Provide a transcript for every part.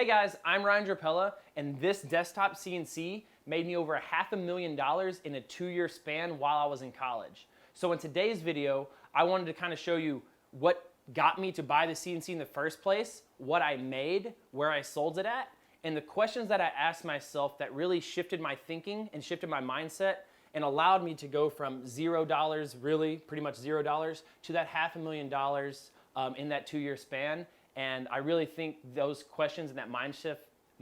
Hey guys, I'm Ryan Drapella, and this Desktop CNC made me over $500,000 in a 2-year span while I was in college. So in today's video, I wanted to kind of show you what got me to buy the CNC in the first place, what I made, where I sold it at, and the questions that I asked myself that really shifted my thinking and shifted my mindset and allowed me to go from $0, really pretty much $0, to that $500,000 in that 2-year span. And I really think those questions and that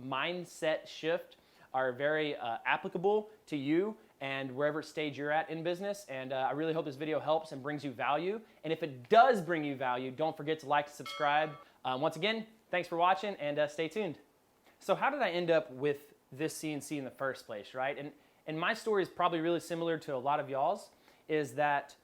mindset shift are very applicable to you and wherever stage you're at in business. And I really hope this video helps and brings you value. And if it does bring you value, don't forget to like and subscribe. Once again, thanks for watching and stay tuned. So how did I end up with this CNC in the first place, right? And my story is probably really similar to a lot of y'all's, is that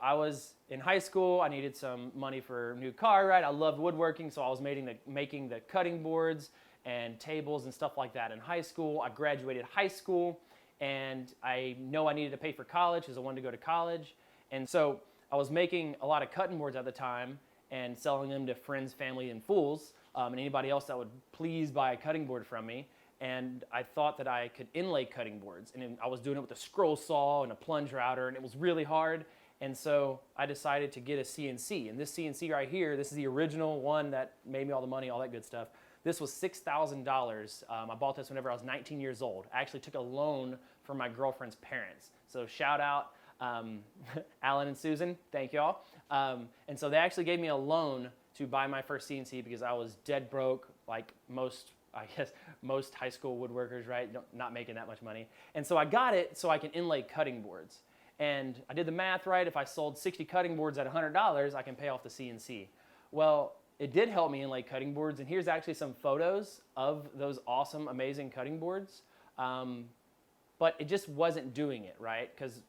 I was in high school, I needed some money for a new car, right? I loved woodworking, so I was making the cutting boards and tables and stuff like that in high school. I graduated high school, and I know I needed to pay for college because I wanted to go to college. And so I was making a lot of cutting boards at the time and selling them to friends, family, and fools, and anybody else that would please buy a cutting board from me. And I thought that I could inlay cutting boards, and I was doing it with a scroll saw and a plunge router, and it was really hard. And so I decided to get a CNC. And this CNC right here, this is the original one that made me all the money, all that good stuff. This was $6,000. I bought this whenever I was 19 years old. I actually took a loan from my girlfriend's parents. So shout out Alan and Susan, thank y'all. And so they actually gave me a loan to buy my first CNC because I was dead broke, like most high school woodworkers, right? Not making that much money. And so I got it so I can inlay cutting boards. And I did the math right. If I sold 60 cutting boards at $100, I can pay off the CNC. Well, it did help me inlay cutting boards. And here's actually some photos of those awesome, amazing cutting boards. But it just wasn't doing it, right? Because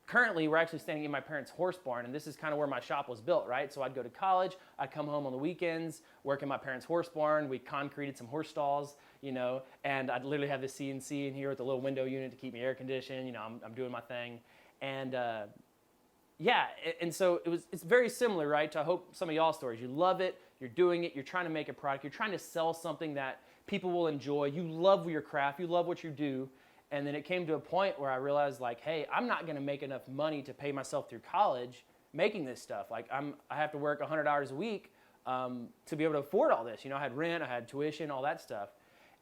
currently we're actually standing in my parents' horse barn, and this is kind of where my shop was built, right? So I'd go to college, I'd come home on the weekends, work in my parents' horse barn. We concreted some horse stalls, and I'd literally have the CNC in here with a little window unit to keep me air conditioned. I'm doing my thing. And and so it's very similar, right, to I hope some of y'all's stories. You love it, you're doing it, you're trying to make a product, you're trying to sell something that people will enjoy. You love your craft, you love what you do. And then it came to a point where I realized, like, hey, I'm not going to make enough money to pay myself through college making this stuff. Like, I have to work 100 hours a week to be able to afford all this. I had rent, I had tuition, all that stuff.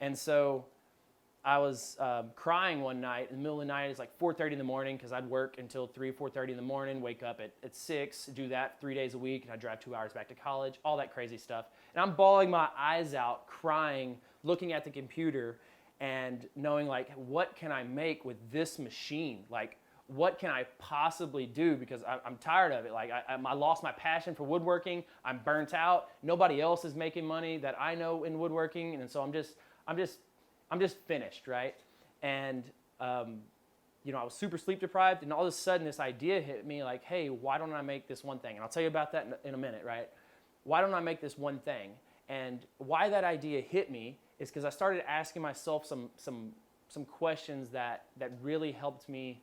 And so I was crying one night. In the middle of the night, it's like 4:30 in the morning because I'd work until 4:30 in the morning, wake up at 6, do that 3 days a week, and I'd drive 2 hours back to college, all that crazy stuff. And I'm bawling my eyes out, crying, looking at the computer, and knowing, like, what can I make with this machine? Like, what can I possibly do? Because I'm tired of it. Like, I lost my passion for woodworking. I'm burnt out. Nobody else is making money that I know in woodworking, and so I'm just finished, right? And I was super sleep deprived, and all of a sudden this idea hit me, like, hey, why don't I make this one thing? And I'll tell you about that in a minute, right? Why don't I make this one thing? And why that idea hit me is because I started asking myself some questions that really helped me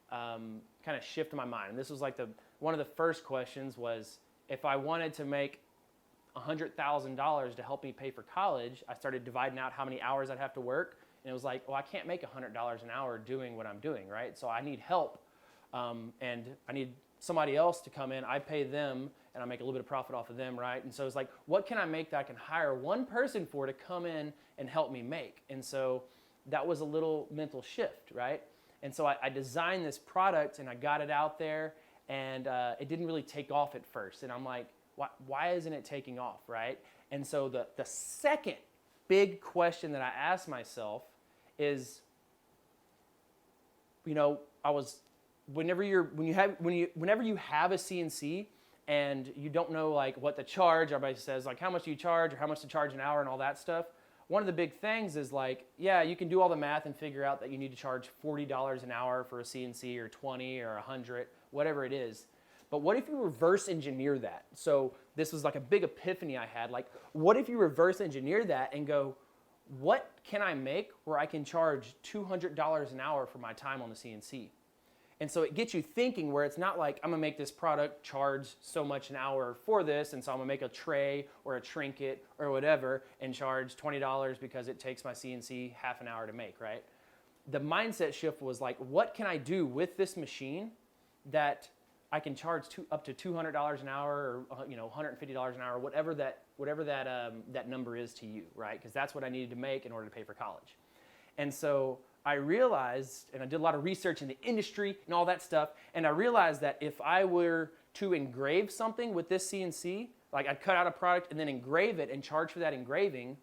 kind of shift my mind. And this was like one of the first questions was, if I wanted to make $100,000 to help me pay for college, I started dividing out how many hours I'd have to work. And it was like, well, I can't make $100 an hour doing what I'm doing, right? So I need help. And I need somebody else to come in. I pay them, and I make a little bit of profit off of them, right? And so it's like, what can I make that I can hire one person for to come in and help me make? And so that was a little mental shift, right? And so I designed this product, and I got it out there, and it didn't really take off at first. And I'm like, why isn't it taking off, right? And so the second big question that I asked myself is, whenever you have a CNC and you don't know, like, what to charge, everybody says, like, how much do you charge or how much to charge an hour and all that stuff. One of the big things is, like, yeah, you can do all the math and figure out that you need to charge $40 an hour for a CNC, or 20 or 100, whatever it is. But what if you reverse engineer that? So this was like a big epiphany I had. Like, what if you reverse engineer that and go, what can I make where I can charge $200 an hour for my time on the CNC? And so it gets you thinking where it's not like I'm gonna make this product charge so much an hour for this, and so I'm gonna make a tray or a trinket or whatever and charge $20 because it takes my CNC half an hour to make, right? The mindset shift was like, what can I do with this machine that I can charge up to $200 an hour or $150 an hour, whatever that number is to you, right? Because that's what I needed to make in order to pay for college. And so I realized, and I did a lot of research in the industry and all that stuff, and I realized that if I were to engrave something with this CNC, like I'd cut out a product and then engrave it and charge for that engraving,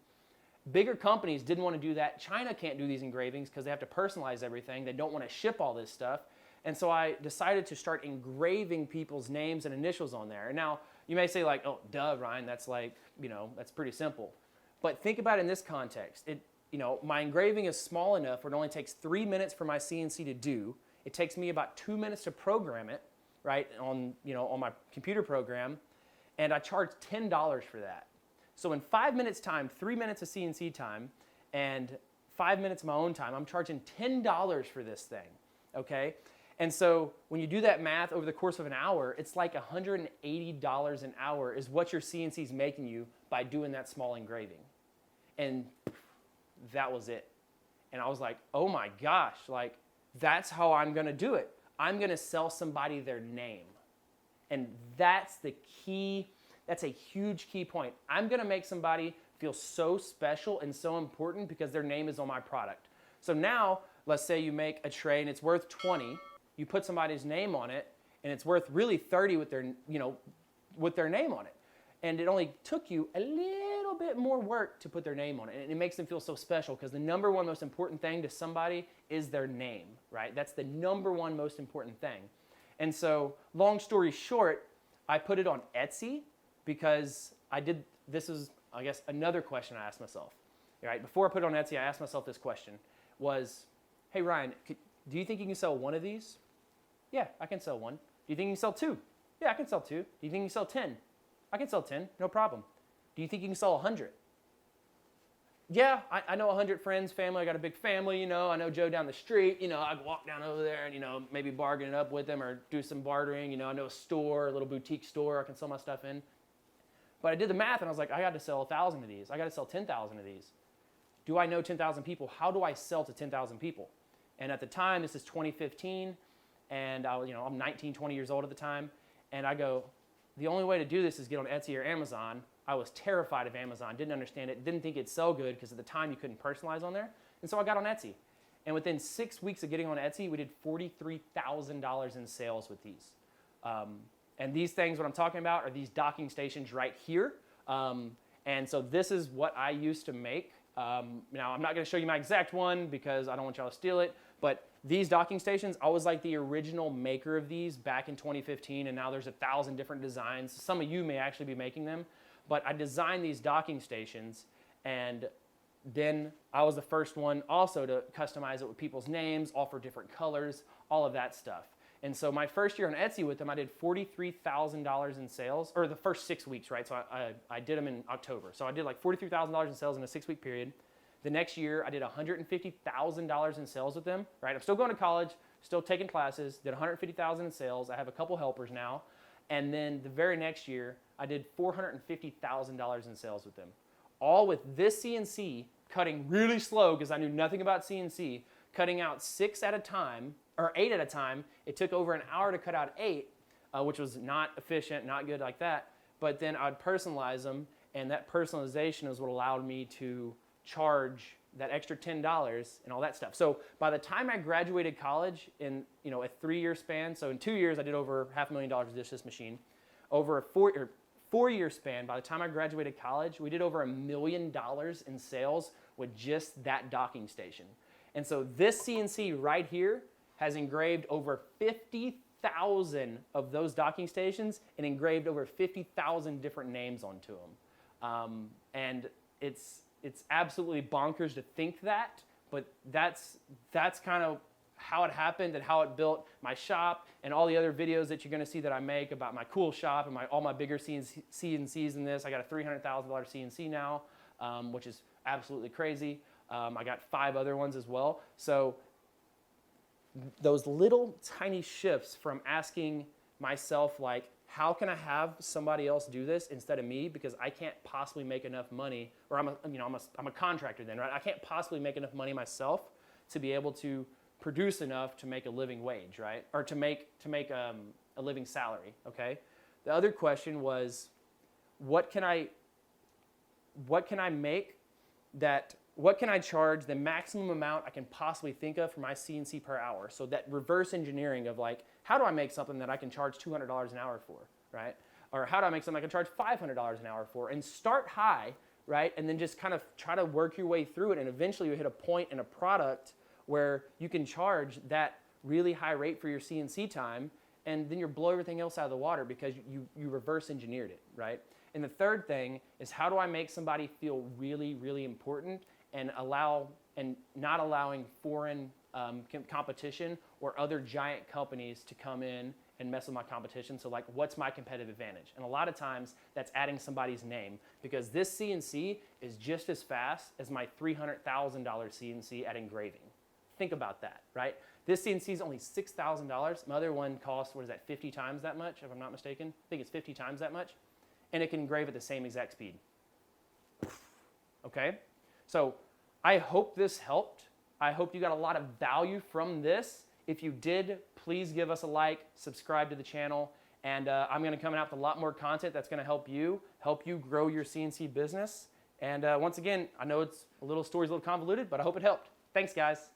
bigger companies didn't want to do that. China can't do these engravings because they have to personalize everything. They don't want to ship all this stuff. And so I decided to start engraving people's names and initials on there. And now you may say like, oh, duh, Ryan, that's like, that's pretty simple. But think about it in this context. My engraving is small enough where it only takes 3 minutes for my CNC to do. It takes me about 2 minutes to program it, right, on my computer program, and I charge $10 for that. So in 5 minutes time, 3 minutes of CNC time, and 5 minutes of my own time, I'm charging $10 for this thing, okay? And so when you do that math over the course of an hour, it's like $180 an hour is what your CNC is making you by doing that small engraving. And that was it. And I was like, oh my gosh, like that's how I'm gonna do it. I'm gonna sell somebody their name. And that's the key, that's a huge key point. I'm gonna make somebody feel so special and so important because their name is on my product. So now, let's say you make a tray and it's worth 20, you put somebody's name on it and it's worth really 30 with their name on it. And it only took you a little bit more work to put their name on it. And it makes them feel so special because the number one most important thing to somebody is their name, right? That's the number one most important thing. And so, long story short, I put it on Etsy because this is, I guess, another question I asked myself. Right? Before I put it on Etsy, I asked myself this question was, hey Ryan, do you think you can sell one of these? Yeah, I can sell one. Do you think you can sell two? Yeah, I can sell two. Do you think you can sell 10? I can sell 10, no problem. Do you think you can sell 100? Yeah, I know 100 friends, family. I got a big family, I know Joe down the street. I can walk down over there and, maybe bargain it up with them or do some bartering. I know a store, a little boutique store I can sell my stuff in. But I did the math and I was like, I got to sell 1,000 of these. I got to sell 10,000 of these. Do I know 10,000 people? How do I sell to 10,000 people? And at the time, this is 2015, and I'm 19, 20 years old at the time, and I go, the only way to do this is get on Etsy or Amazon. I was terrified of Amazon, didn't understand it, didn't think it'd sell good because at the time you couldn't personalize on there. And so I got on Etsy. And within 6 weeks of getting on Etsy, we did $43,000 in sales with these. And these things, what I'm talking about, are these docking stations right here. And so this is what I used to make. Now, I'm not going to show you my exact one because I don't want y'all to steal it. But these docking stations, I was like the original maker of these back in 2015, and now there's 1,000 different designs. Some of you may actually be making them. But I designed these docking stations, and then I was the first one also to customize it with people's names, offer different colors, all of that stuff. And so my first year on Etsy with them, I did $43,000 in sales, or the first 6 weeks, right? So I did them in October. So I did like $43,000 in sales in a 6-week period. The next year, I did $150,000 in sales with them, right? I'm still going to college, still taking classes, did $150,000 in sales. I have a couple helpers now. And then the very next year, I did $450,000 in sales with them. All with this CNC, cutting really slow because I knew nothing about CNC, cutting out 6 at a time, or 8 at a time. It took over an hour to cut out 8, which was not efficient, not good like that. But then I'd personalize them, and that personalization is what allowed me to charge that extra $10 and all that stuff. So by the time I graduated college in a 3-year span, so in 2 years I did over $500,000 with this machine. Over a 4-year span, by the time I graduated college, we did over $1 million in sales with just that docking station. And so this CNC right here has engraved over 50,000 of those docking stations and engraved over 50,000 different names onto them. And it's absolutely bonkers to think that, but that's kind of how it happened and how it built my shop and all the other videos that you're going to see that I make about my cool shop and all my bigger CNCs in this. I got a $300,000 CNC now, which is absolutely crazy. I got 5 other ones as well. So those little tiny shifts from asking myself, like, how can I have somebody else do this instead of me, because I can't possibly make enough money, or I'm a contractor then, right? I can't possibly make enough money myself to be able to produce enough to make a living wage, right? Or to make a living salary, okay? The other question was, what can I charge the maximum amount I can possibly think of for my CNC per hour? So that reverse engineering of, like, how do I make something that I can charge $200 an hour for, right? Or how do I make something I can charge $500 an hour for? And start high, right? And then just kind of try to work your way through it, and eventually you hit a point in a product where you can charge that really high rate for your CNC time, and then you blow everything else out of the water because you reverse engineered it, right? And the third thing is, how do I make somebody feel really, really important and not allowing foreign competition or other giant companies to come in and mess with my competition? So, like, what's my competitive advantage? And a lot of times that's adding somebody's name, because this CNC is just as fast as my $300,000 CNC at engraving. Think about that, right? This CNC is only $6,000. My other one costs, 50 times that much, if I'm not mistaken? I think it's 50 times that much. And it can engrave at the same exact speed. Okay? So I hope this helped. I hope you got a lot of value from this. If you did, please give us a like, subscribe to the channel, and I'm going to come out with a lot more content that's going to help you grow your CNC business. And once again, I know the story's a little convoluted, but I hope it helped. Thanks, guys.